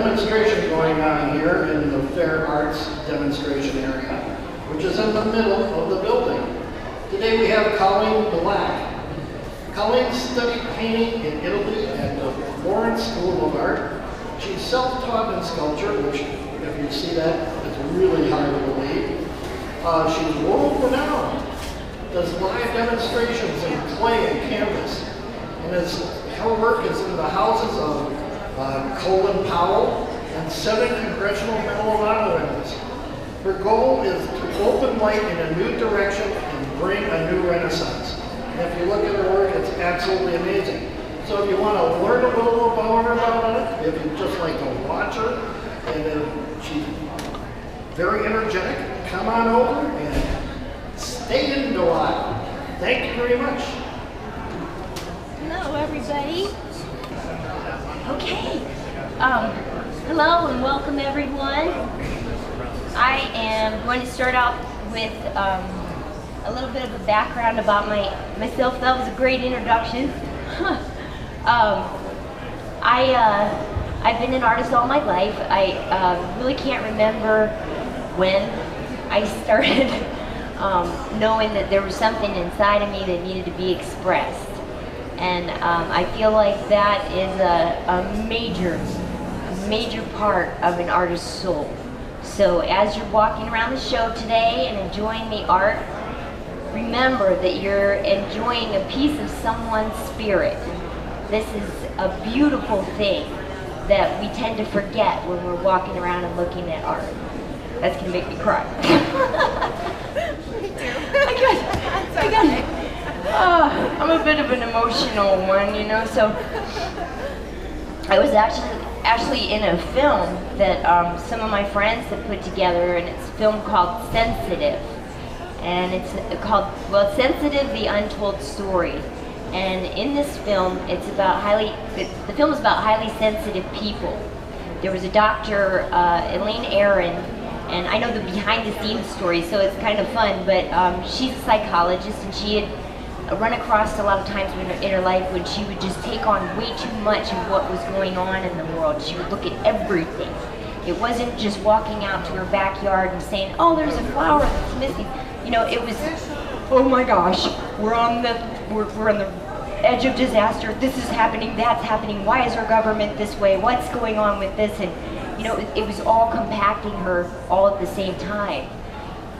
demonstration going on here in the Fair Arts demonstration area, which is in the middle of the building. Today we have Colleen Black. Colleen studied painting in Italy at the Florence School of Art. She's self-taught in sculpture, which, if you see that, it's really hard to believe. She's world-renowned, does live demonstrations in clay and canvas, and her work is in the houses of Colleen and 7 Congressional Medal of Honor winners. Her goal is to open light in a new direction and bring a new renaissance. And if you look at her work, it's absolutely amazing. So if you want to learn a little about it, if you just like to watch her, and she's very energetic, come on over and stay in a while. Thank you very much. Hello, everybody. Okay. Hello and welcome, everyone. I am going to start out with a little bit of a background about myself. That was a great introduction. I've been an artist all my life. I really can't remember when I started knowing that there was something inside of me that needed to be expressed. And I feel like that is a major part of an artist's soul. So as you're walking around the show today and enjoying the art, remember that you're enjoying a piece of someone's spirit. This is a beautiful thing that we tend to forget when we're walking around and looking at art. That's gonna make me cry. I'm a bit of an emotional one, you know, so I was actually in a film that some of my friends have put together, and it's a film called Sensitive. And it's called, well, Sensitive, The Untold Story. And in this film, it's about the film is about highly sensitive people. There was a doctor, Elaine Aaron, and I know the behind the scenes story, so it's kind of fun, but she's a psychologist, and she had run across a lot of times in her life when she would just take on way too much of what was going on in the world. She would look at everything. It wasn't just walking out to her backyard and saying, oh, there's a flower that's missing. You know, it was, oh my gosh, we're on the edge of disaster. This is happening, that's happening. Why is our government this way? What's going on with this? And you know, it was all compacting her all at the same time.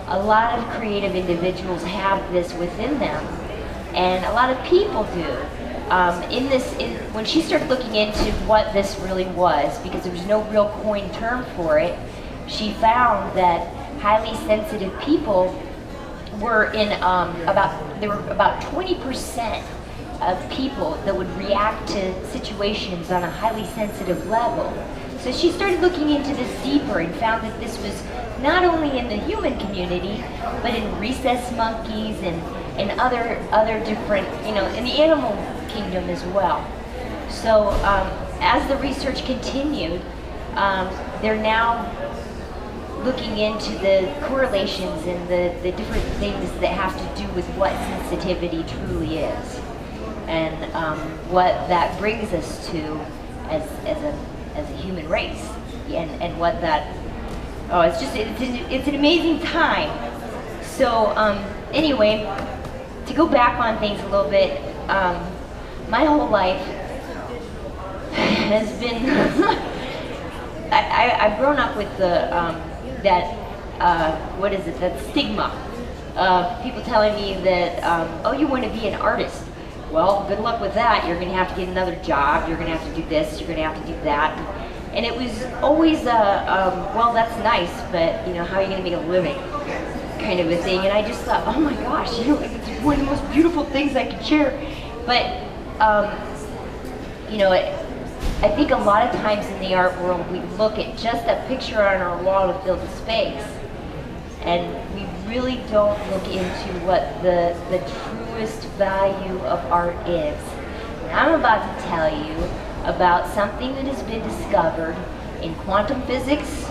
A lot of creative individuals have this within them, and a lot of people do. When she started looking into what this really was, because there was no real coined term for it, she found that highly sensitive people were there were about 20% of people that would react to situations on a highly sensitive level. So she started looking into this deeper and found that this was not only in the human community, but in rhesus monkeys and other different, you know, in the animal kingdom as well. So as the research continued, they're now looking into the correlations and the different things that have to do with what sensitivity truly is, and what that brings us to as a human race, and what that, oh, it's an amazing time. So anyway, to go back on things a little bit, my whole life has been I've grown up with that stigma of people telling me that, oh, you want to be an artist. Well, good luck with that. You're going to have to get another job. You're going to have to do this. You're going to have to do that. And it was always well, that's nice, but you know, how are you going to make a living? Kind of a thing. And I just thought, oh my gosh, you know, it's one of the most beautiful things I could share. But you know, I think a lot of times in the art world, we look at just a picture on our wall to fill the space, and we really don't look into what the truest value of art is. And I'm about to tell you about something that has been discovered in quantum physics,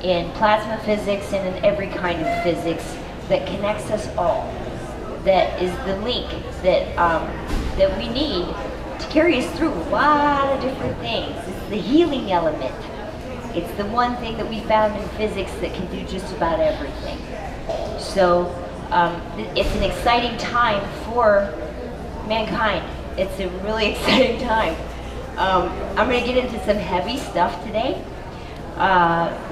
in plasma physics, and in every kind of physics that connects us all. That is the link that we need to carry us through a lot of different things. It's the healing element. It's the one thing that we found in physics that can do just about everything. So it's an exciting time for mankind. It's a really exciting time. I'm going to get into some heavy stuff today.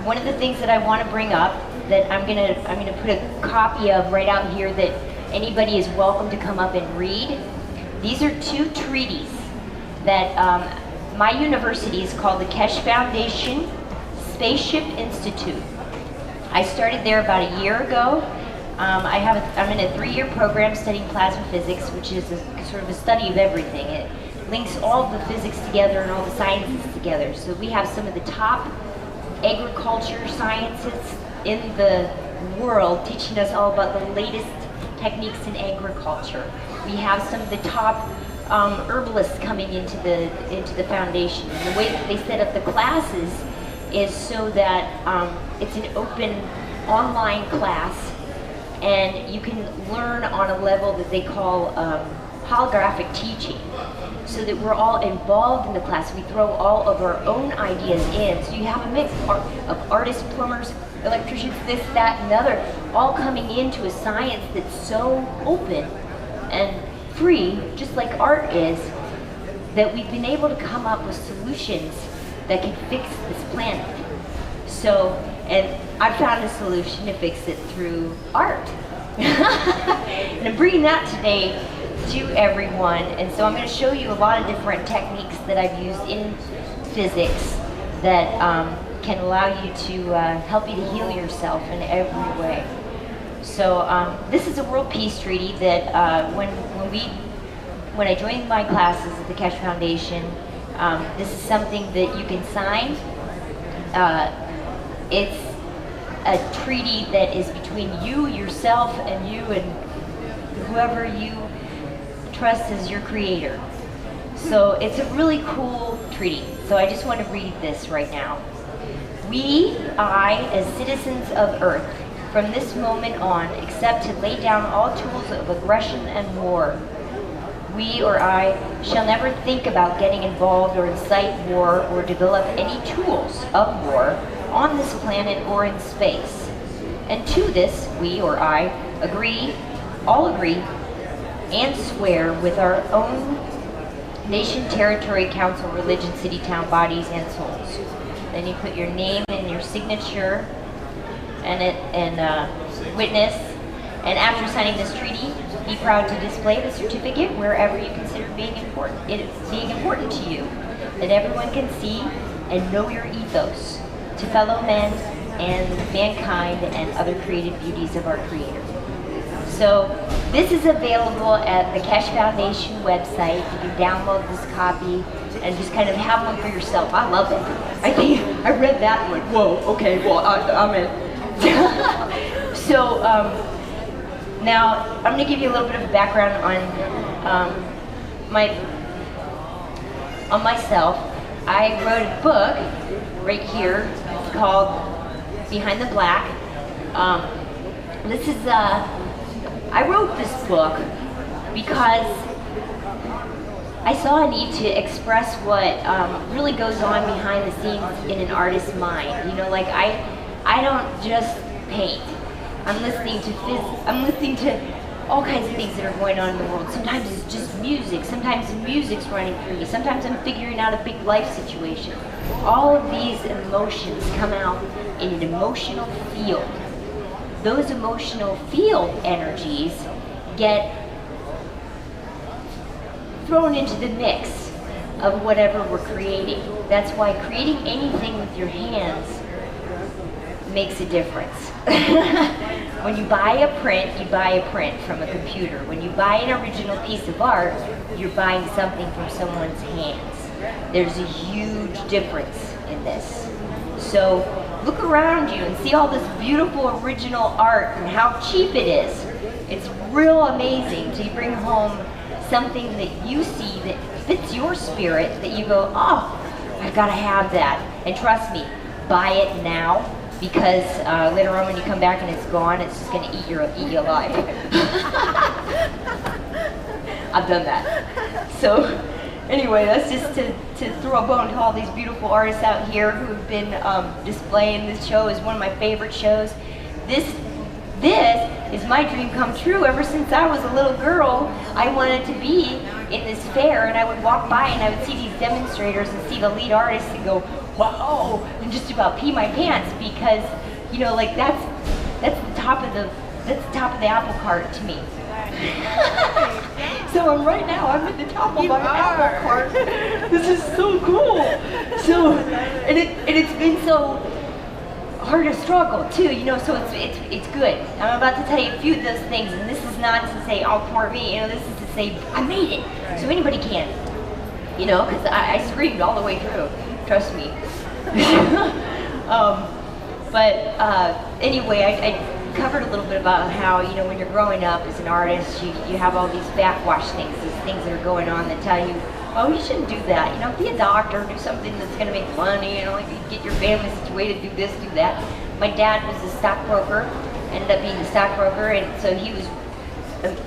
One of the things that I want to bring up that I'm going to put a copy of right out here that anybody is welcome to come up and read. These are two treaties that my university is called the Keshe Foundation Spaceship Institute. I started there about a year ago. I'm in a 3-year program studying plasma physics, which is sort of a study of everything. It links all the physics together and all the sciences together. So we have some of the top agriculture sciences in the world teaching us all about the latest techniques in agriculture. We have some of the top herbalists coming into the foundation. And the way that they set up the classes is so that it's an open online class, and you can learn on a level that they call holographic teaching, so that we're all involved in the class. We throw all of our own ideas in. So you have a mix of artists, plumbers, electricians, this, that, and other, all coming into a science that's so open and free, just like art is, that we've been able to come up with solutions that can fix this planet. So, and I found a solution to fix it through art. And I'm bringing that today to everyone. And so I'm going to show you a lot of different techniques that I've used in physics that can allow you to help you to heal yourself in every way. So this is a world peace treaty that when I joined my classes at the Keshe Foundation, this is something that you can sign. It's a treaty that is between you, yourself, and you and whoever you trust as your creator. So it's a really cool treaty. So I just want to read this right now. We, as citizens of Earth, from this moment on, accept to lay down all tools of aggression and war. We, or I, shall never think about getting involved or incite war or develop any tools of war on this planet or in space. And to this, we, or I, all agree, and swear with our own nation, territory, council, religion, city, town, bodies, and souls. Then you put your name and your signature and witness. And after signing this treaty, be proud to display the certificate wherever you consider being important to you, that everyone can see and know your ethos to fellow men and mankind and other creative beauties of our Creator. So this is available at the Keshe Foundation website. You can download this copy and just kind of have one for yourself. I love it. I read that one. Whoa, okay, well, I'm in. So now I'm going to give you a little bit of a background on myself. I wrote a book right here. It's called Behind the Black. I wrote this book because I saw a need to express what really goes on behind the scenes in an artist's mind. You know, like I don't just paint. I'm listening to all kinds of things that are going on in the world. Sometimes it's just music. Sometimes the music's running through me. Sometimes I'm figuring out a big life situation. All of these emotions come out in an emotional field. Those emotional field energies get thrown into the mix of whatever we're creating. That's why creating anything with your hands makes a difference. When you buy a print from a computer. When you buy an original piece of art, you're buying something from someone's hands. There's a huge difference in this. So look around you and see all this beautiful original art and how cheap it is. It's real amazing to bring home something that you see that fits your spirit, that you go, oh, I've got to have that. And trust me, buy it now, because later on when you come back and it's gone, it's just going to eat you alive. I've done that. So anyway, that's just to to throw a bone to all these beautiful artists out here who have been displaying. This show is one of my favorite shows. This is my dream come true. Ever since I was a little girl, I wanted to be in this fair, and I would walk by and I would see these demonstrators and see the lead artists and go, wow, and just about pee my pants, because, you know, like that's the top of the apple cart to me. So I'm at the top of my apple cart. This is so cool. So, and it's been so hard to struggle too, you know. So it's good. I'm about to tell you a few of those things, and this is not to say, oh, poor me. You know, this is to say I made it. So anybody can, you know, because I screamed all the way through. Trust me. Anyway, I covered a little bit about how, you know, when you're growing up as an artist, you have all these backwash things, these things that are going on that tell you, oh, you shouldn't do that. You know, be a doctor, do something that's going to make money, you know, like get your family situated, do this, do that. My dad was a stockbroker, ended up being a stockbroker, and so he was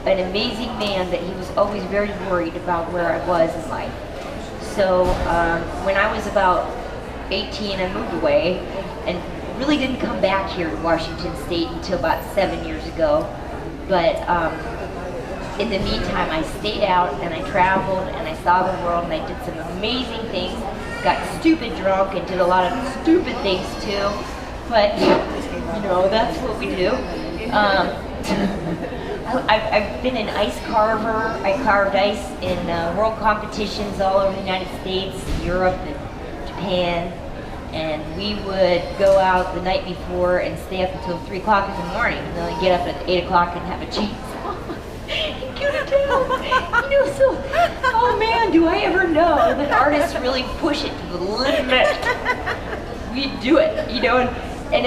an amazing man, that he was always very worried about where I was in life. So when I was about 18, I moved away and really didn't come back here to Washington State until about 7 years ago. But in the meantime, I stayed out and I traveled and I saw the world and I did some amazing things. Got stupid drunk and did a lot of stupid things too. But, you know, that's what we do. I've been an ice carver. I carved ice in world competitions all over the United States, Europe, and Japan. And we would go out the night before and stay up until 3 o'clock in the morning, and then get up at 8 o'clock and have a chainsaw and cut it down. You know, so, oh man, do I ever know that artists really push it to the limit. We do it, you know, and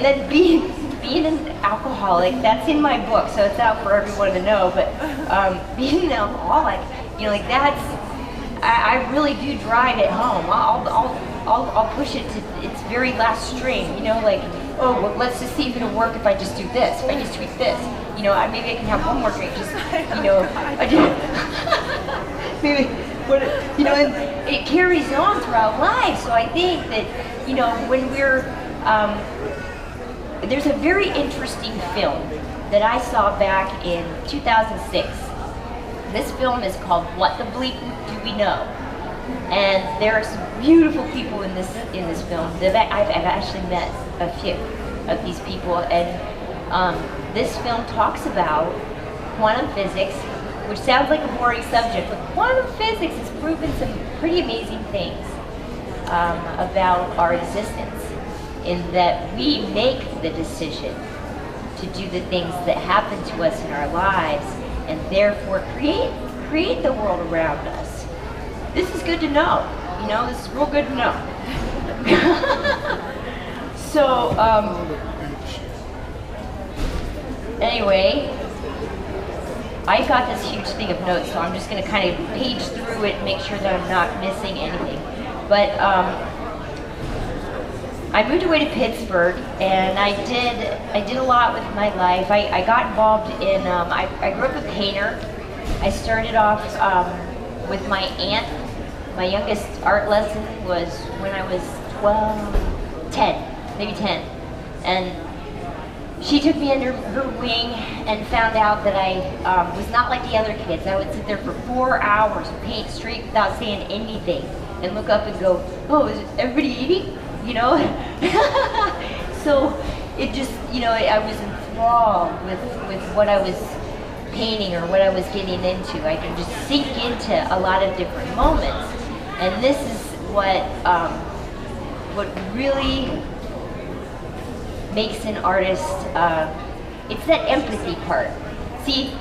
then being an alcoholic, that's in my book, so it's out for everyone to know, but being an alcoholic, you know, like that's, I really do drive it home. I'll push it to its very last string, you know, like, oh, well, let's just see if it'll work if I just do this, if I just tweak this. You know, maybe I can have one more drink, just, you know, maybe, but, you know, and it carries on throughout life. So I think that, you know, when we're, there's a very interesting film that I saw back in 2006. This film is called What the Bleep Do We Know? And there are some beautiful people in this film. I've actually met a few of these people, and this film talks about quantum physics, which sounds like a boring subject, but quantum physics has proven some pretty amazing things about our existence, in that we make the decision to do the things that happen to us in our lives, and therefore create the world around us. This is good to know. You know, this is real good to know. So, anyway, I got this huge thing of notes, so I'm just going to kind of page through it and make sure that I'm not missing anything. But I moved away to Pittsburgh, and I did a lot with my life. I got involved in, I grew up a painter. I started off with my aunt. My youngest art lesson was when I was 10, maybe 10. And she took me under her wing and found out that I was not like the other kids. I would sit there for 4 hours and paint straight without saying anything and look up and go, oh, is everybody eating? You know? So it just, you know, I was enthralled with what I was painting or what I was getting into. I can just sink into a lot of different moments. And this is what really makes an artist, it's that empathy part. See,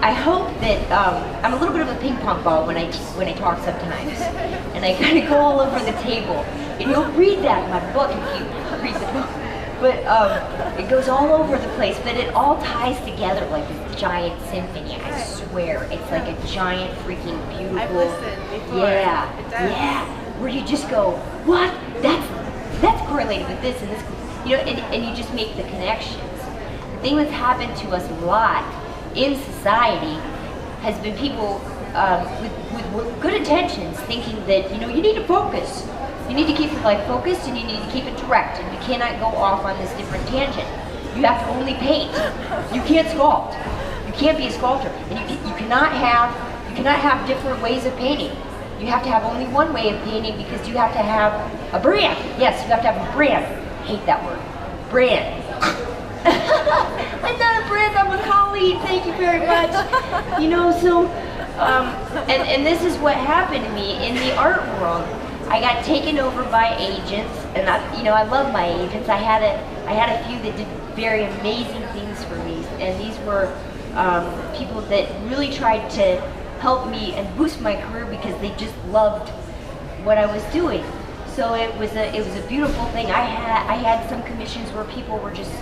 I hope that, I'm a little bit of a ping pong ball when I talk sometimes. And I kind of go all over the table. And you'll read that in my book if you read the book. But it goes all over the place, but it all ties together like this giant symphony. I swear, it's like a giant freaking beautiful. I've listened before. Yeah, it does. yeah. Where you just go, what? That's correlated with this and this, you know, and you just make the connections. The thing that's happened to us a lot in society has been people with good intentions, thinking that, you know, you need to focus. You need to keep your life focused, and you need to keep it direct, and you cannot go off on this different tangent. You have to only paint. You can't sculpt. You can't be a sculptor, and you cannot have different ways of painting. You have to have only one way of painting because you have to have a brand. Yes, you have to have a brand. I hate that word. Brand. I'm not a brand, I'm a Colleen, thank you very much. You know, so, and this is what happened to me in the art world. I got taken over by agents, and I love my agents. I had a few that did very amazing things for me, and these were people that really tried to help me and boost my career because they just loved what I was doing. So it was a beautiful thing. I had some commissions where people were just,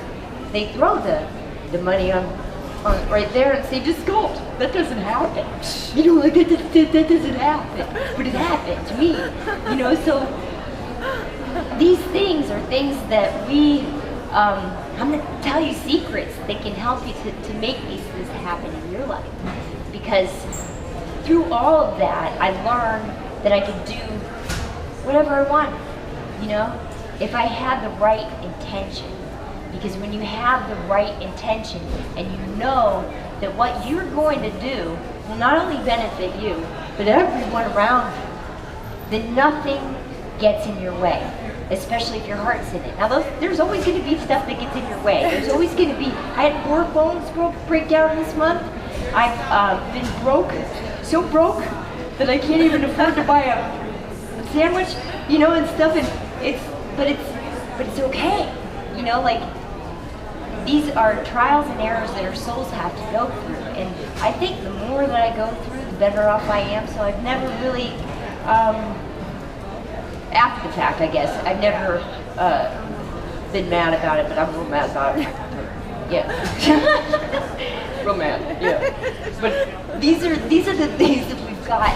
they throw the money on right there and say, just sculpt. That doesn't happen. You know, like that doesn't happen. But it happened to me. You know, so these things are things that we, I'm going to tell you secrets that can help you to make these things happen in your life. Because through all of that, I learned that I could do whatever I want, you know, if I had the right intention. Because when you have the right intention and you know that what you're going to do will not only benefit you, but everyone around you, then nothing gets in your way, especially if your heart's in it. Now, there's always going to be stuff that gets in your way. There's always going to be, I had 4 phones break down this month. I've been broke, so broke that I can't even afford to buy a sandwich, you know, and stuff, and but it's okay, you know, like, these are trials and errors that our souls have to go through, and I think the more that I go through, the better off I am, so I've never really, after the fact, I guess, I've never been mad about it, but I'm real mad about it. Yeah. Real mad, yeah. But these are the things that we've got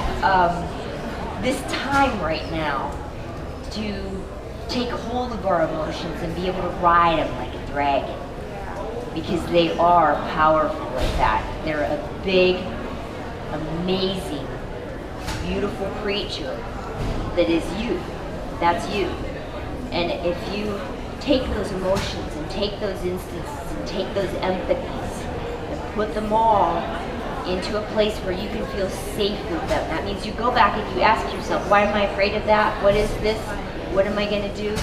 this time right now to take hold of our emotions and be able to ride them like a dragon. Because they are powerful like that. They're a big, amazing, beautiful creature that is you. That's you. And if you take those emotions and take those instances and take those empathies and put them all into a place where you can feel safe with them, that means you go back and you ask yourself, why am I afraid of that? What is this? What am I going to do?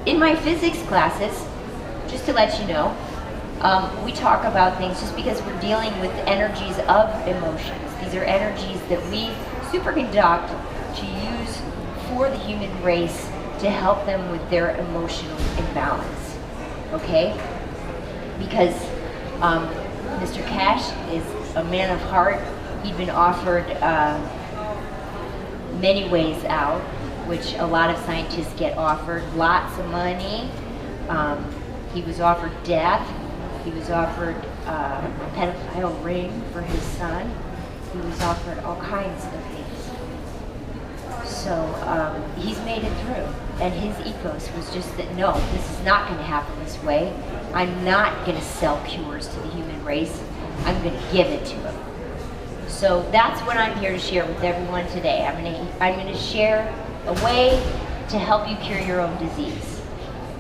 In my physics classes, just to let you know, we talk about things just because we're dealing with energies of emotions. These are energies that we superconduct to use for the human race to help them with their emotional imbalance, okay? Because Mr. Keshe is a man of heart. He'd been offered many ways out, which a lot of scientists get offered. Lots of money. He was offered death. He was offered a pedophile ring for his son. He was offered all kinds of things. So he's made it through. And his ethos was just that, no, this is not going to happen this way. I'm not going to sell cures to the human race. I'm going to give it to them. So that's what I'm here to share with everyone today. I'm going to share a way to help you cure your own disease,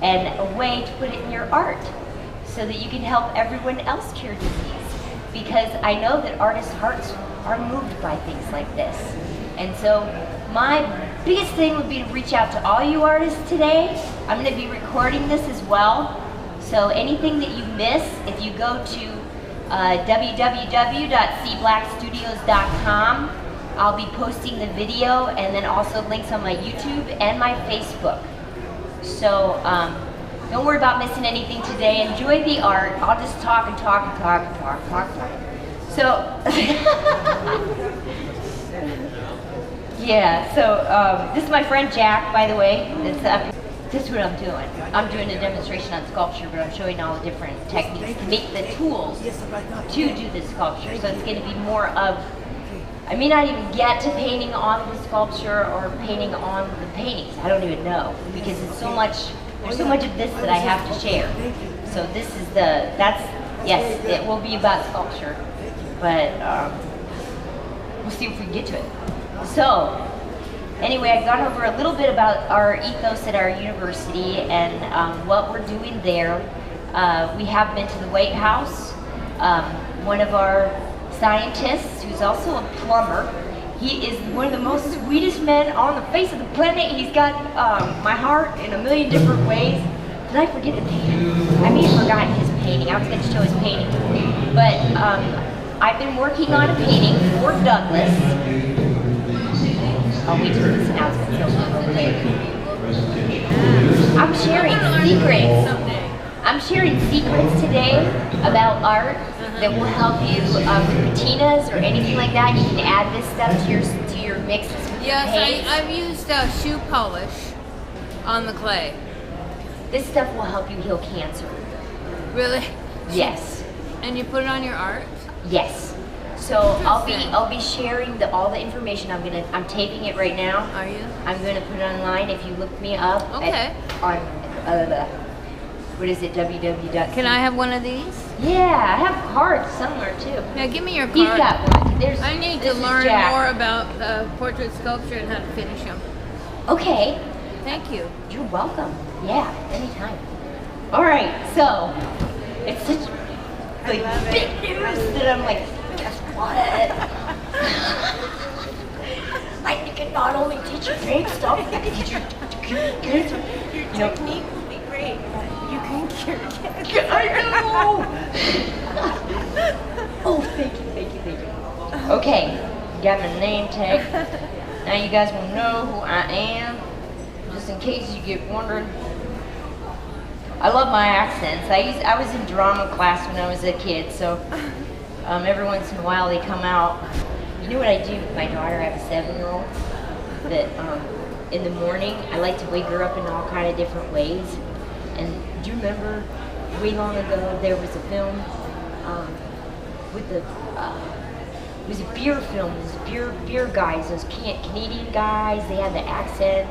and a way to put it in your art so that you can help everyone else cure disease. Because I know that artists' hearts are moved by things like this. And so my biggest thing would be to reach out to all you artists today. I'm going to be recording this as well. So anything that you miss, if you go to www.cblackstudios.com, I'll be posting the video and then also links on my YouTube and my Facebook. So don't worry about missing anything today. Enjoy the art. I'll just talk and talk and talk and talk and talk and talk. So, yeah, so this is my friend Jack, by the way. This is what I'm doing. I'm doing a demonstration on sculpture, but I'm showing all the different techniques to make the tools to do the sculpture. So it's going to be more of, I may not even get to painting on the sculpture or painting on the paintings. I don't even know, because it's so much, there's so much of this that I have to share. So this is yes, it will be about sculpture, but we'll see if we can get to it. So, anyway, I've gone over a little bit about our ethos at our university and what we're doing there. We have been to the White House. One of our scientists, who's also a plumber, he is one of the most sweetest men on the face of the planet. He's got my heart in a million different ways. Did I forget the painting? I may have forgotten his painting. I was going to show his painting. But I've been working on a painting for Douglas. I'll wait till this announcement. I'm sharing secrets. I'm sharing secrets today about art that will help you with patinas or anything like that. You can add this stuff to your mixes with Yes, paints. I've used shoe polish on the clay. This stuff will help you heal cancer. Really? Yes. And you put it on your art? Yes. So I'll be sharing all the information. I'm taping it right now. Are you? I'm gonna put it online. If you look me up Okay. on what is it, www. Can I have one of these? Yeah, I have cards somewhere too. Yeah, give me your He's card. got one. I need this to is learn Jack. more about portrait sculpture and how to finish them. Okay, Thank you. you're welcome. Yeah, anytime. All right, so it's such like big news that I'm like, guess what? Like you can not only teach you great stuff, you can teach you cancer. Your technique will be great, but you can cure cancer. I know. Oh, thank you. Okay, got my name tag. Now you guys will know who I am, just in case you get wondering. I love my accents. I was in drama class when I was a kid, so every once in a while they come out. You know what I do with my daughter? I have a 7-year-old that in the morning I like to wake her up in all kind of different ways. And do you remember way long ago there was a film with the it was a beer film. It was beer guys, those Canadian guys. They had the accent.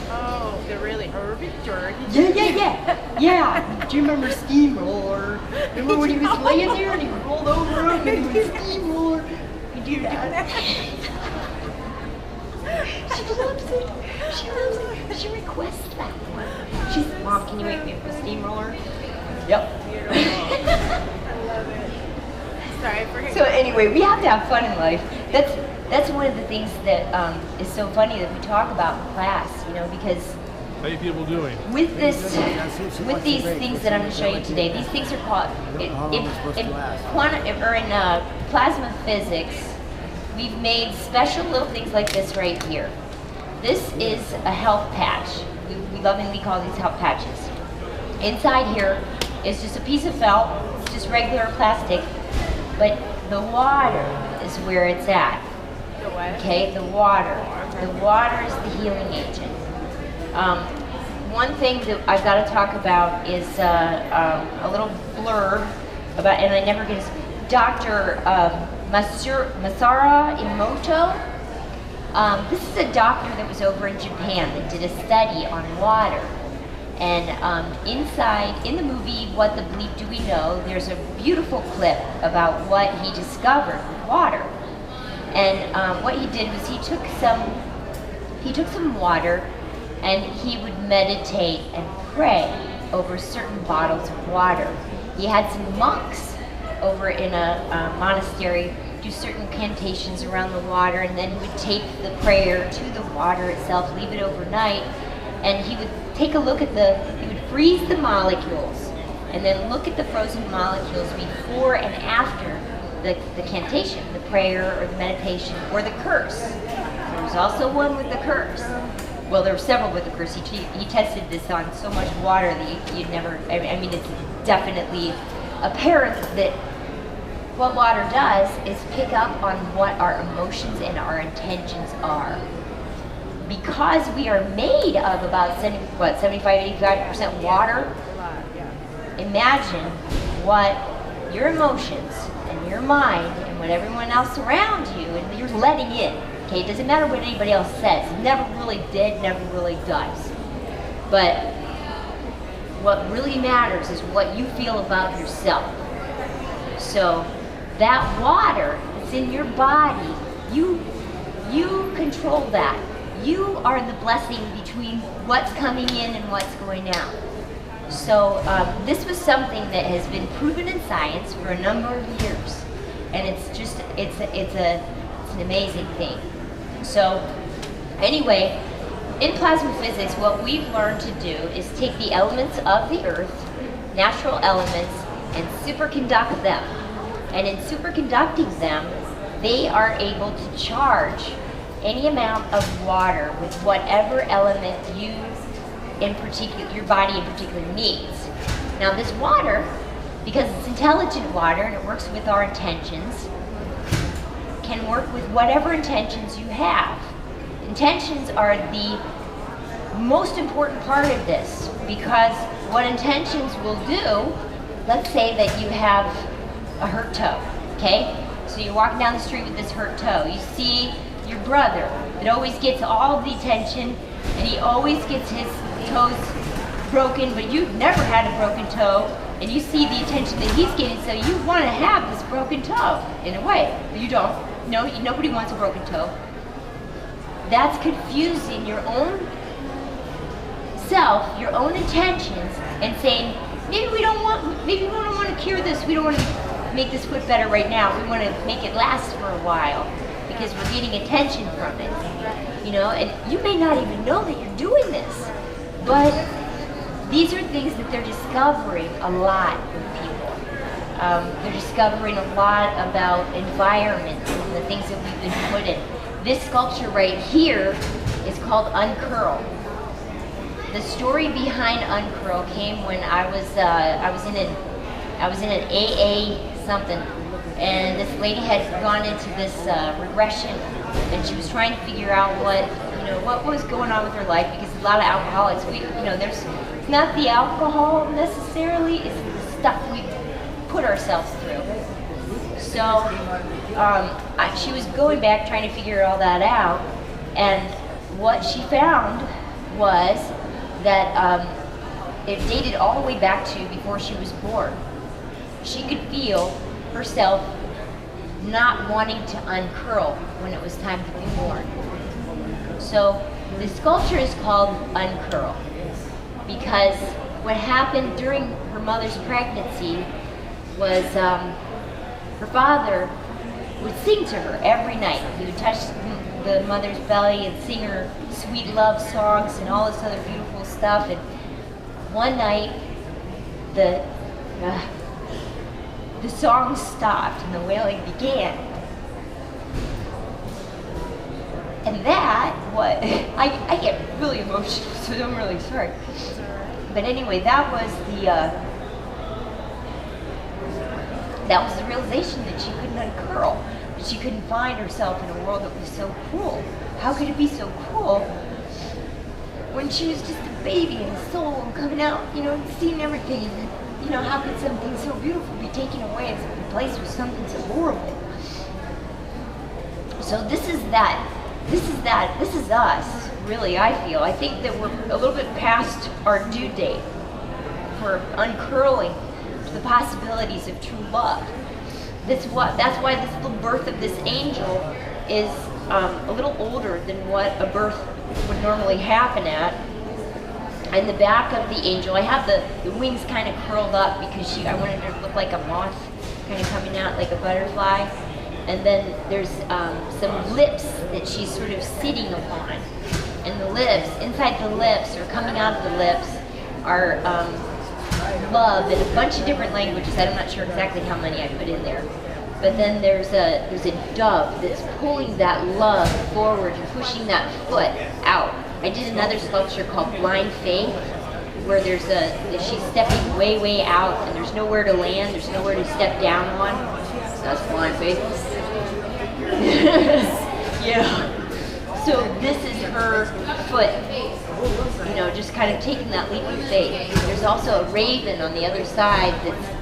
Oh, they're really Herbie George. Yeah. Do you remember Steamroller? Remember when he was laying there and he rolled over him and he was Steamroller? You do that. She loves it. She requests that one. She's, Mom, can you make me a steamroller? Yep. Beautiful. I love it. Sorry for So anyway, we have to have fun in life. That's one of the things that is so funny that we talk about in class, because How you people doing? with these things that I'm going to show you today, these things are called in plasma physics. We've made special little things like this right here. This is a health patch. We lovingly call these health patches. Inside here is just a piece of felt. It's just regular plastic, but the water is where it's at. The what? Okay, the water. The water is the healing agent. One thing that I've got to talk about is a little blurb about, and I never get his, Dr. Masaru Emoto. This is a doctor that was over in Japan that did a study on water. And inside, in the movie, What the Bleep Do We Know, there's a beautiful clip about what he discovered with water. And what he did was he took some water and he would meditate and pray over certain bottles of water. He had some monks over in a monastery do certain incantations around the water, and then he would tape the prayer to the water itself, leave it overnight, and he would take a look at he would freeze the molecules, and then look at the frozen molecules before and after the cantation, the prayer or the meditation or the curse. There was also one with the curse. Well, there were several with the curse. He tested this on so much water that you'd never, I mean, it's definitely apparent that what water does is pick up on what our emotions and our intentions are. Because we are made of about 75-85% water, imagine what your emotions and your mind and what everyone else around you, and you're letting in. Okay, it doesn't matter what anybody else says. It never really did, never really does. But what really matters is what you feel about yourself. So that water that's in your body You control that. You are the blessing between what's coming in and what's going out. So this was something that has been proven in science for a number of years, and it's an amazing thing. So anyway, in plasma physics, what we've learned to do is take the elements of the Earth, natural elements, and superconduct them. And in superconducting them, they are able to charge any amount of water with whatever element you in particular, your body in particular needs. Now this water, because it's intelligent water and it works with our intentions, can work with whatever intentions you have. Intentions are the most important part of this, because what intentions will do, let's say that you have a hurt toe, okay? So you're walking down the street with this hurt toe. You see your brother that always gets all the attention and he always gets his toes broken, but you've never had a broken toe, and you see the attention that he's getting, so you want to have this broken toe in a way, but you don't. No, nobody wants a broken toe. That's confusing your own self, your own intentions, and saying, maybe we don't want to cure this. We don't want to make this foot better right now. We want to make it last for a while because we're getting attention from it. You know, and you may not even know that you're doing this, but these are things that they're discovering a lot with people. They're discovering a lot about environments and the things that we've been put in. This sculpture right here is called Uncurl. The story behind Uncurl came when I was in an AA something, and this lady had gone into this regression, and she was trying to figure out what was going on with her life, because a lot of alcoholics, it's not the alcohol necessarily, it's the stuff we put ourselves through. So she was going back trying to figure all that out, and what she found was that it dated all the way back to before she was born. She could feel herself not wanting to uncurl when it was time to be born. So the sculpture is called Uncurl because what happened during her mother's pregnancy was her father would sing to her every night. He would touch the mother's belly and sing her sweet love songs and all this other beautiful stuff. And one night, the song stopped and the wailing began. And I get really emotional, so I'm really sorry. But anyway, that was the realization that she couldn't uncurl, that she couldn't find herself in a world that was so cruel. How could it be so cruel when she was just a baby and a soul and coming out, and seeing everything, and how could something so beautiful be taken away and replaced with something so horrible? So this is us, really, I feel. I think that we're a little bit past our due date for uncurling to the possibilities of true love. That's why this little birth of this angel is a little older than what a birth would normally happen at. In the back of the angel, I have the wings kind of curled up because I wanted her to look like a moth, kind of coming out like a butterfly. And then there's some lips that she's sort of sitting upon. And the lips, inside the lips, or coming out of the lips, are love in a bunch of different languages. I'm not sure exactly how many I put in there. But then there's a dove that's pulling that love forward and pushing that foot out. I did another sculpture called Blind Faith, where she's stepping way, way out, and there's nowhere to land, there's nowhere to step down on. So that's Blind Faith. Yeah. So this is her foot, just kind of taking that leap of faith. There's also a raven on the other side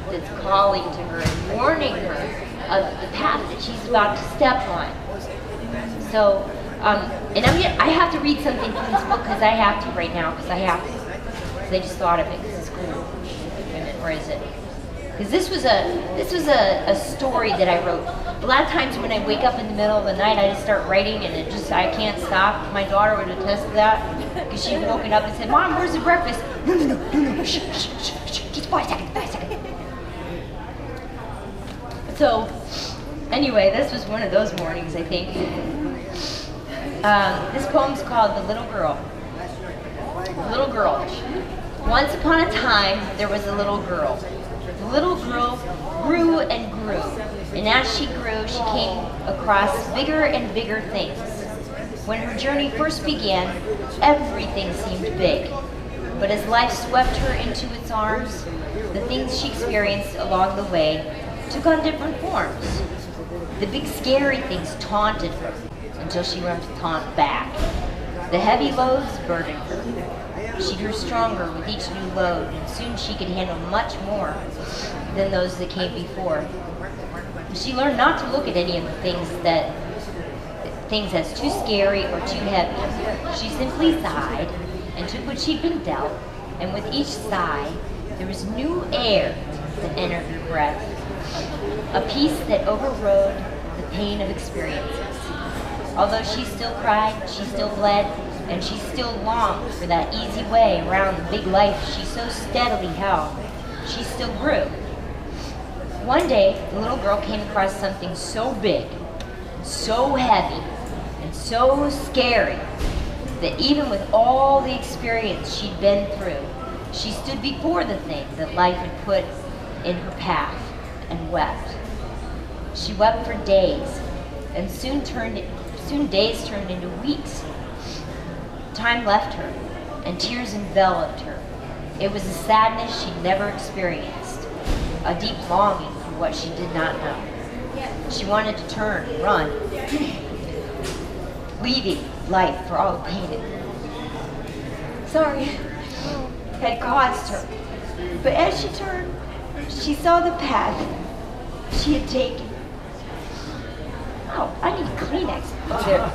that's calling to her and warning her of the path that she's about to step on. So, and I have to read something from this book because I have to right now, because I just thought of it because it's cool. Wait a minute, where is it? Because this was a story that I wrote A lot of times when I wake up in the middle of the night, I just start writing and I can't stop. My daughter would attest to that because she woken up and said, "Mom, where's the breakfast?" No, shh, just 5 seconds. So, anyway, this was one of those mornings, I think. This poem's called The Little Girl. The Little Girl. Once upon a time, there was a little girl. The little girl grew and grew, and as she grew, she came across bigger and bigger things. When her journey first began, everything seemed big. But as life swept her into its arms, the things she experienced along the way took on different forms. The big scary things taunted her until she learned to taunt back. The heavy loads burdened her. She grew stronger with each new load, and soon she could handle much more than those that came before. She learned not to look at any of the things as too scary or too heavy. She simply sighed and took what she'd been dealt, and with each sigh, there was new air that entered her breath, a peace that overrode the pain of experiences. Although she still cried, she still bled, and she still longed for that easy way around the big life she so steadily held, she still grew. One day, the little girl came across something so big, so heavy, and so scary that even with all the experience she'd been through, she stood before the thing that life had put in her path and wept. She wept for days, and soon days turned into weeks. Time left her, and tears enveloped her. It was a sadness she'd never experienced, a deep longing for what she did not know. She wanted to turn and run, leaving life for all the pain it had caused her. But as she turned, she saw the path she had taken. Oh, I need Kleenex. Oh, there.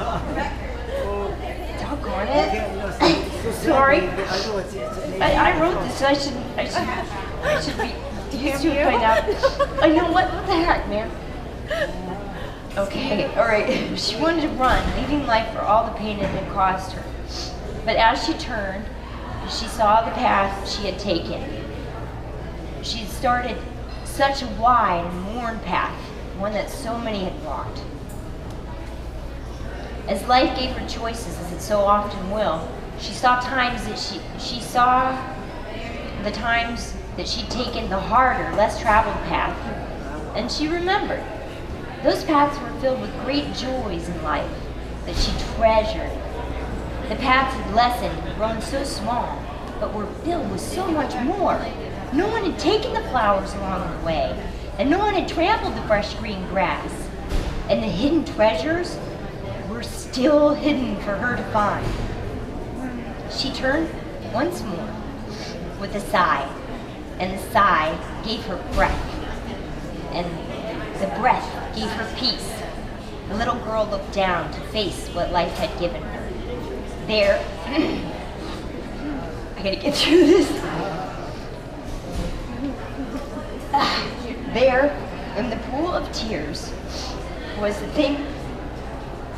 Doggone it. Sorry. I wrote this, so I should be used to it by now. Oh, you know what? What the heck, man? Okay, alright. She wanted to run, leaving life for all the pain it had caused her. But as she turned, she saw the path she had taken. She had started such a wide and worn path, one that so many had walked. As life gave her choices, as it so often will, she saw times that she saw the times that she'd taken the harder, less traveled path, and she remembered. Those paths were filled with great joys in life that she treasured. The paths had lessened and grown so small, but were filled with so much more. No one had taken the flowers along the way, and no one had trampled the fresh green grass. And the hidden treasures were still hidden for her to find. She turned once more with a sigh, and the sigh gave her breath, and the breath gave her peace. The little girl looked down to face what life had given her. There, I gotta get through this. There, in the pool of tears, was the thing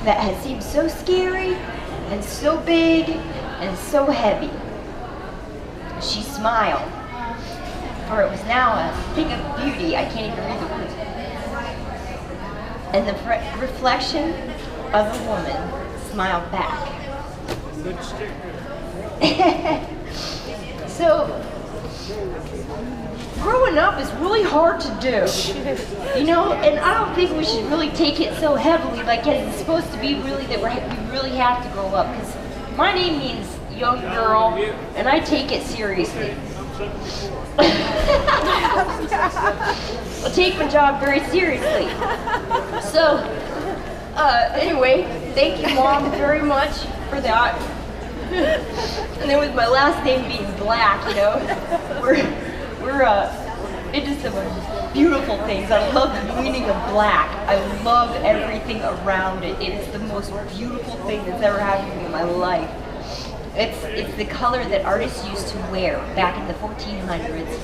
that had seemed so scary and so big and so heavy. She smiled, for it was now a thing of beauty. I can't even read the words. And the reflection of a woman smiled back. So, growing up is really hard to do, you know, and I don't think we should really take it so heavily like it's supposed to be really that we really have to grow up, because my name means young girl, and I take it seriously. I take my job very seriously. So, anyway, thank you, Mom, very much for that. And then with my last name being Black, you know, we're into some beautiful things. I love the meaning of black. I love everything around it. It's the most beautiful thing that's ever happened to me in my life. It's the color that artists used to wear back in the 1400s.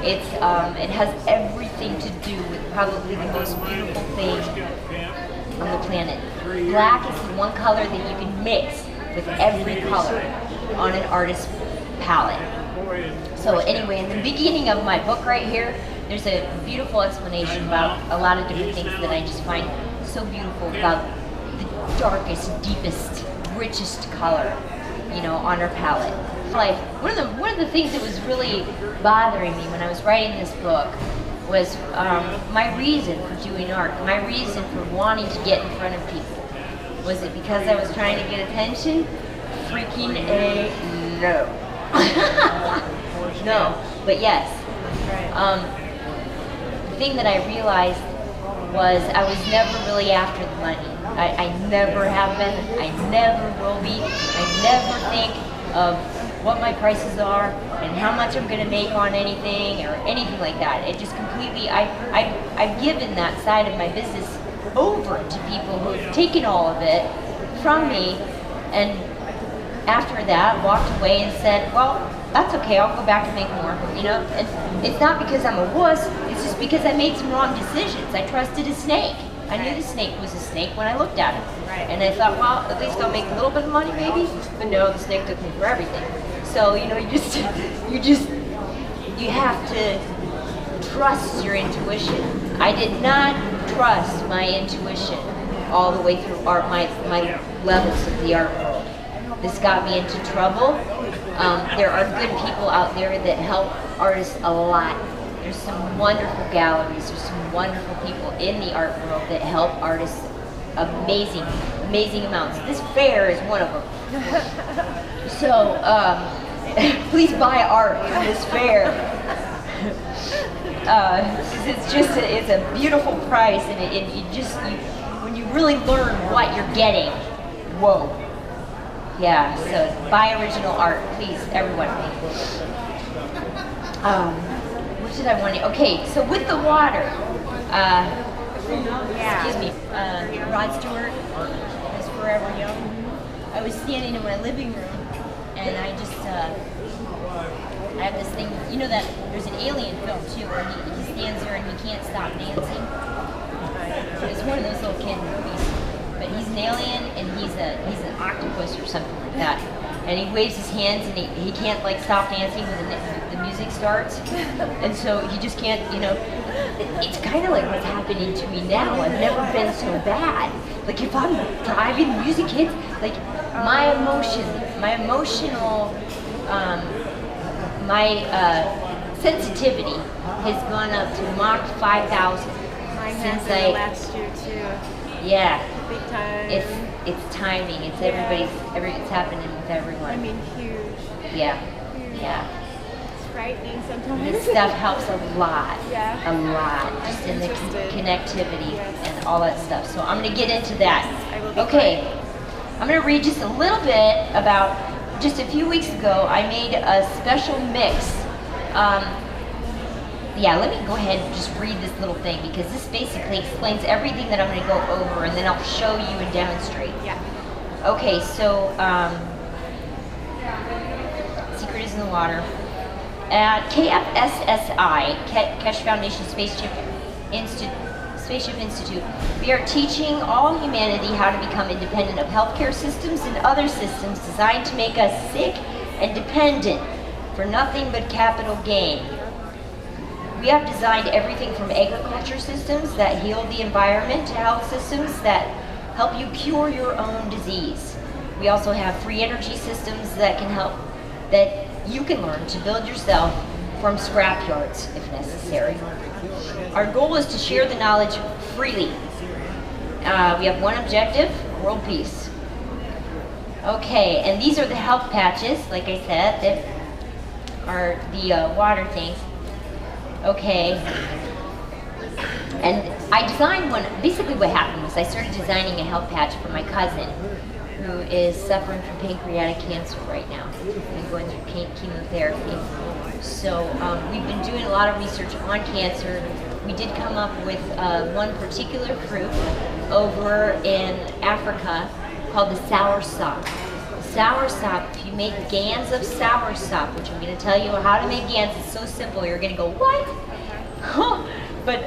It has everything to do with probably the most beautiful thing on the planet. Black is the one color that you can mix with every color on an artist's palette. So anyway, in the beginning of my book right here, there's a beautiful explanation about a lot of different things that I just find so beautiful about the darkest, deepest, richest color, you know, on her palette. Like one of the things that was really bothering me when I was writing this book was my reason for doing art, my reason for wanting to get in front of people. Was it because I was trying to get attention? Freaking A, no. No, but yes. The thing that I realized was I was never really after the money. I never have been, I never will be. I never think of what my prices are and how much I'm going to make on anything or anything like that. It just completely, I've given that side of my business over to people who've taken all of it from me, and after that walked away and said, well, that's okay, I'll go back and make more, you know? And it's not because I'm a wuss, it's just because I made some wrong decisions. I trusted a snake. I knew the snake was a snake when I looked at it. And I thought, well, at least I'll make a little bit of money maybe, but no, the snake took me for everything. So, you know, you have to trust your intuition. I did not trust my intuition all the way through my levels of the art world. This got me into trouble. There are good people out there that help artists a lot. There's some wonderful galleries, there's some wonderful people in the art world that help artists amazing, amazing amounts. This fair is one of them. So, please buy art from this fair. It's a beautiful price, and when you really learn what you're getting, whoa. Yeah, so buy original art, please, everyone. What did I want to, okay, so with the water, excuse me, Rod Stewart is Forever Young. I was standing in my living room, and I have this thing, you know that there's an Alien film too, where he stands there and he can't stop dancing. It's one of those little kid movies. But he's an alien and he's an octopus or something like that. And he waves his hands and he can't like stop dancing when the music starts. And so he just can't, you know, it's kind of like what's happening to me now. I've never been so bad. Like if I'm driving, the music hits, like my sensitivity has gone up to Mach 5,000 since last year too. Yeah. Big time. It's timing. It's it's happening with everyone. I mean, huge. Yeah. Huge. Yeah. It's frightening sometimes. This stuff helps a lot. Yeah. A lot. Just in the connectivity and all that stuff. So I'm going to get into that. I will be okay. I'm going to read just a little bit about, just a few weeks ago, I made a special mix. Yeah, let me go ahead and just read this little thing because this basically explains everything that I'm going to go over, and then I'll show you and demonstrate. Yeah. Okay, so Secret is in the Water. At KFSSI, Keshe Foundation Spaceship Institute, we are teaching all humanity how to become independent of healthcare systems and other systems designed to make us sick and dependent for nothing but capital gain. We have designed everything from agriculture systems that heal the environment to health systems that help you cure your own disease. We also have free energy systems that you can learn to build yourself from scrapyards if necessary. Our goal is to share the knowledge freely. We have one objective, world peace. Okay, and these are the health patches, like I said, that are the water things. Okay, and I designed one. Basically what happened was I started designing a health patch for my cousin who is suffering from pancreatic cancer right now and going through chemotherapy. So we've been doing a lot of research on cancer. We did come up with one particular fruit over in Africa called the soursop. Soursop, if you make GANs of soursop, which I'm going to tell you how to make GANs, it's so simple, you're going to go, what? But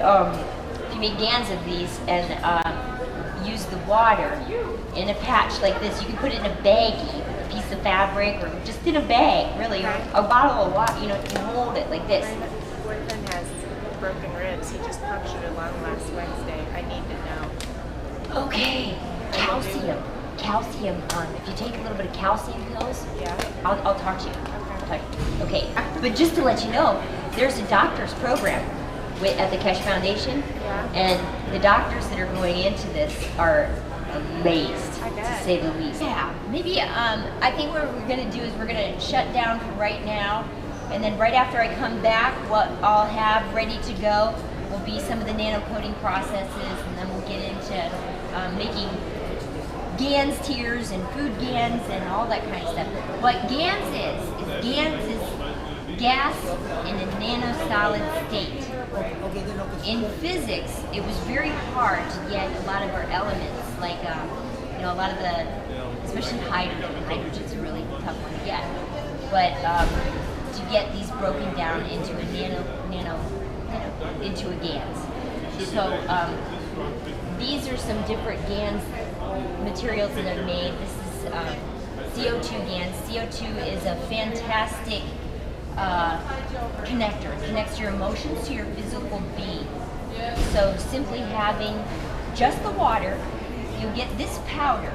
if you make GANs of these, and use the water in a patch like this. You can put it in a baggie, a piece of fabric, or just in a bag, really. A bottle of water, you know, you can hold it like this. My boyfriend has broken ribs. He just punctured a lung last Wednesday. I need to know. Okay, calcium. Calcium, if you take a little bit of calcium pills, Yeah. I'll talk to you. Okay, but just to let you know, there's a doctor's program at the Keshe Foundation, and the doctors that are going into this are amazed, to say the least. Yeah, maybe I think what we're going to do is we're going to shut down for right now, and then right after I come back, what I'll have ready to go will be some of the nano-coating processes, and then we'll get into making GANs tiers and food GANs and all that kind of stuff. What GANs is gas in a nanosolid state. In physics, it was very hard to get a lot of our elements, like you know, a lot of the, especially hydrogen. And hydrogen's a really tough one to get. But to get these broken down into a into a GANs. So these are some different GANs materials that I've made. This is CO2 GANs. CO2 is a fantastic connector. It connects your emotions to your physical being. So simply having just the water, you'll get this powder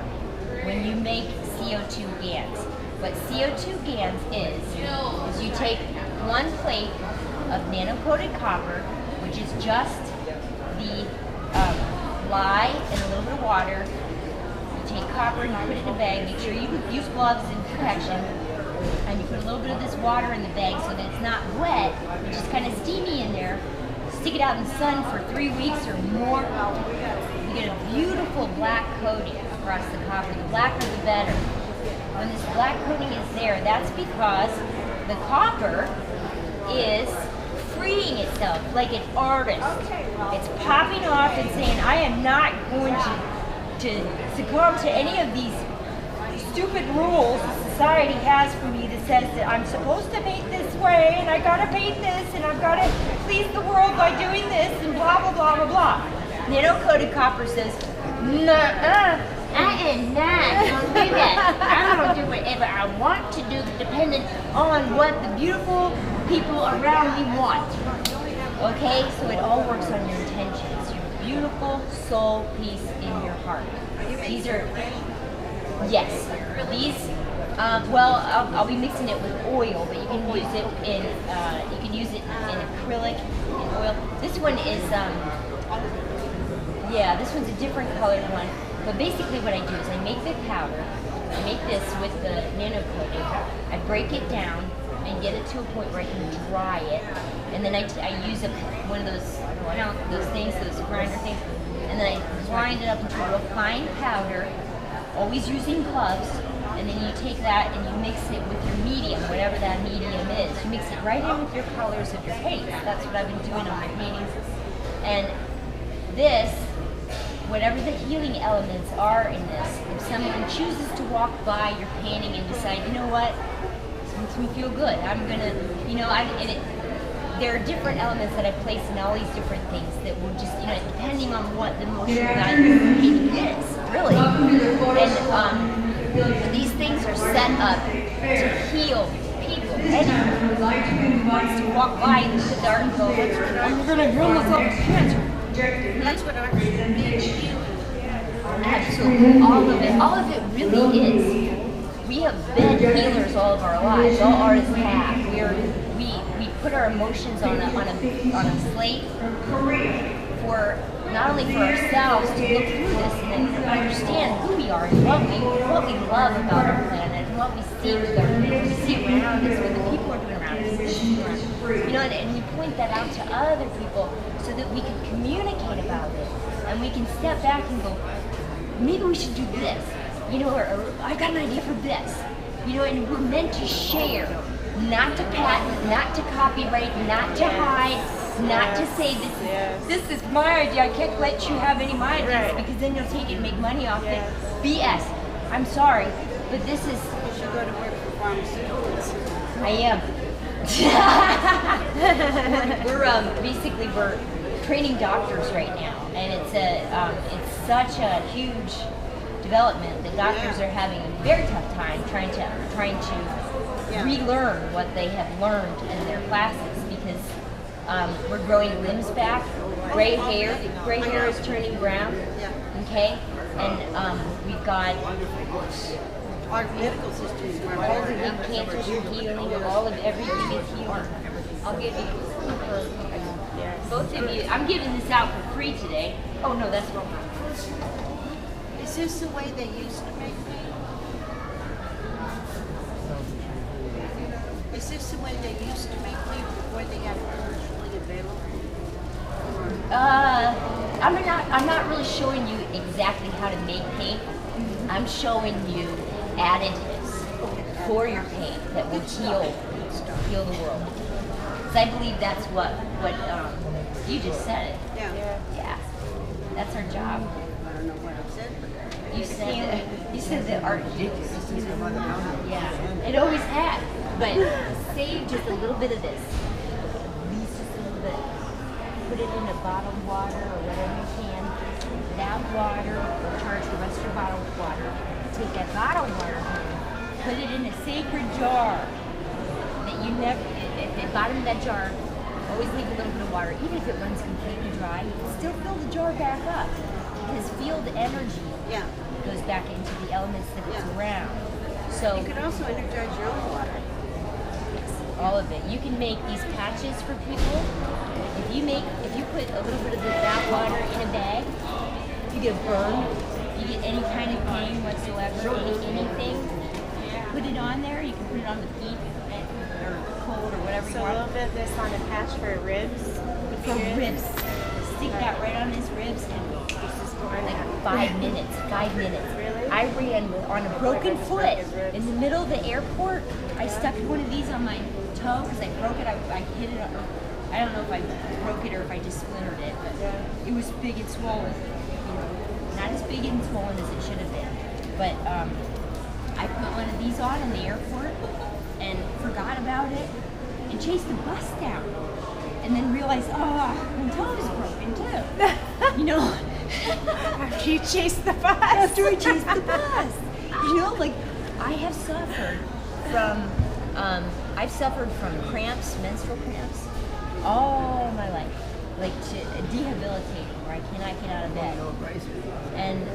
when you make CO2 GANs. What CO2 GANs is you take one plate of nano-coated copper, which is just the lye and a little bit of water. Take copper and you put it in a bag. Make sure you use gloves and protection. And you put a little bit of this water in the bag so that it's not wet, it's just kind of steamy in there. Stick it out in the sun for 3 weeks or more. You get a beautiful black coating across the copper. The blacker the better. When this black coating is there, that's because the copper is freeing itself like an artist. It's popping off and saying, I am not going to succumb to any of these stupid rules society has for me that says that I'm supposed to paint this way and I gotta paint this and I've gotta please the world by doing this and blah blah blah blah blah. Nano-coated copper says, nuh-uh, I am not gonna do that. I'm gonna do whatever I want to do depending on what the beautiful people around me want. Okay, so it all works on your intentions, your beautiful soul peace in your heart. These are, yes, these, well, I'll be mixing it with oil, but you can use it in, acrylic, in oil. This one is, yeah, this one's a different colored one. But basically what I do is I make the powder, I make this with the nano coating, I break it down and get it to a point where I can dry it, and then I use one of those things, those grinder things, and then I grind it up into a real fine powder, always using gloves, and then you take that and you mix it with your medium, whatever that medium is. You mix it right in with your colors of your paints. That's what I've been doing on my paintings. And this, whatever the healing elements are in this, if someone chooses to walk by your painting and decide, you know what, this makes me feel good, I'm gonna, you know, there are different elements that I place in all these different things that will just, you know, depending on what the emotional value of the painting is, really. And these things are set up to heal people. Anyone who wants to walk by in the dark and go, I'm gonna heal myself with cancer. That's what art is. Absolutely. All of it really is. We have been healers all of our lives. All artists have. We put our emotions on a slate for not only for ourselves to look through this and understand who we are and what we love about our planet and what we see with our we see around us, what the people are doing around us. You know, and we point that out to other people so that we can communicate about it and we can step back and go, maybe we should do this, you know, or I got an idea for this, you know, and we're meant to share, not to patent, not to copyright, not to hide, not to say this is my idea, I can't let you have any of my ideas because then you'll take it and make money off it. BS. I'm sorry, but this is... You should go to work for pharmaceuticals. I am. we're basically we're training doctors right now, and it's such a huge development that doctors are having a very tough time trying to relearn what they have learned in their classes because we're growing limbs back, gray hair is turning brown, okay, and we've got Our medical system is where all the big cancers are healing, all of everything is healing. I'll give you, both of you, I'm giving this out for free today. Oh no, that's wrong. Is this the way they used to make paint? Is this the way they used to make paint before they got it commercially available? I'm not really showing you exactly how to make paint. I'm showing you additives for your paint that will heal the world. Because I believe that's what you just said it. Yeah. That's our job. I don't know what I said, but You said that art did. Yeah. It always had. But save just a little bit of this. At least just a little bit. Put it in a bottled water or whatever you can. That water, charge the rest of your bottle with water. Take that bottled water, put it in a sacred jar. That you never, at the bottom of that jar, always leave a little bit of water. Even if it runs completely dry, you can still fill the jar back up. Because field energy goes back into the elements that it's around. So you could also energize your own water. all of it. You can make these patches for people. If you put a little bit of that water in a bag, you get a burn, you get any kind of pain whatsoever, anything. Put it on there. You can put it on the feet or cold or whatever So you a little want. bit of this on a patch for ribs. For ribs, stick that right on his ribs and like 5 minutes. 5 minutes. Really? I ran on a broken foot in the middle of the airport. I stuck one of these on my toe because I broke it. I hit it. I don't know if I broke it or if I just splintered it, but it was big and swollen. You know, not as big and swollen as it should have been. But I put one of these on in the airport and forgot about it and chased the bus down. And then realized, oh, my toe is broken too. You know? After you chase the bus. After I chased the bus. You know, like, I have suffered from cramps, menstrual cramps, all my life. Like, debilitating, where I cannot get out of bed. And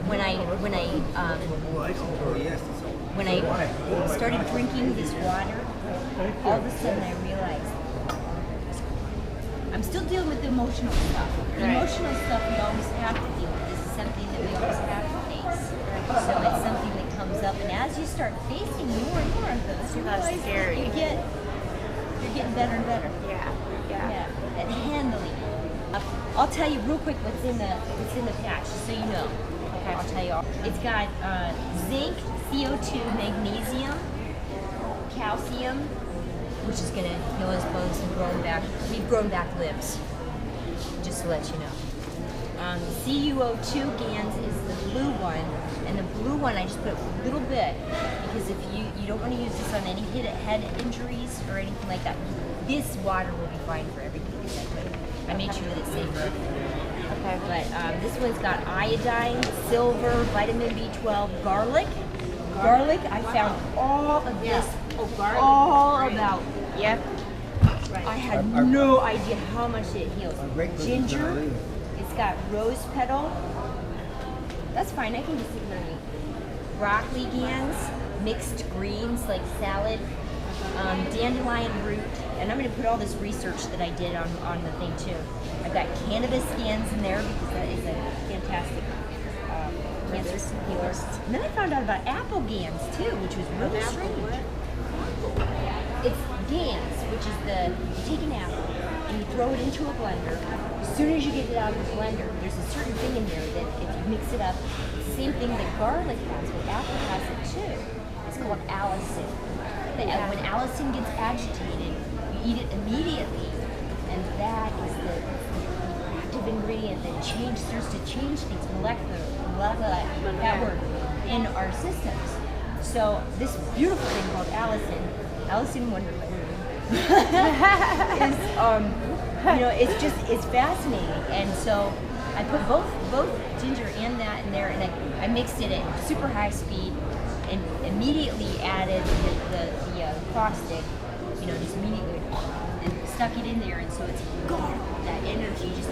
when I started drinking this water, all of a sudden I realized I'm still dealing with the emotional stuff. The emotional stuff we always have to deal with. This is something that we always have to face. So it's something that comes up, and as you start facing more and more of those, you realize scary. you're getting better and better. Yeah. At handling it. I'll tell you real quick what's in the patch, just so you know. Okay, I'll tell you all. It's got zinc, CO2, magnesium, calcium, which is gonna heal his bones and grow him back. We've grown back limbs, just to let you know. CuO2 GANs is the blue one, and the blue one I just put a little bit because if you don't want to use this on any head injuries or anything like that. This water will be fine for everything that I put. I made sure that it's safe for everything. Okay. But this one's got iodine, silver, vitamin B12, garlic. Garlic, I found all of this all about. Yep. I had no idea how much it heals. Ginger, it's got rose petal. That's fine, I can just sit here and eat. Broccoli GANs, mixed greens like salad, dandelion root, and I'm going to put all this research that I did on the thing too. I've got cannabis GANs in there because that is a fantastic cancer healer. And then I found out about apple GANs too, which was really strange. It's GANs, which is you take an apple and you throw it into a blender. As soon as you get it out of the blender, there's a certain thing in there that if you mix it up, it's the same thing that garlic has, but apple has it too. It's called allicin. When allicin gets agitated, you eat it immediately, and that is the active ingredient that starts to change things that word, in our systems. So this beautiful thing called Allicin Wonderland, is it's fascinating. And so I put both ginger and that in there, and I mixed it at super high speed, and immediately added the caustic, just immediately, and stuck it in there, and so it's got that energy just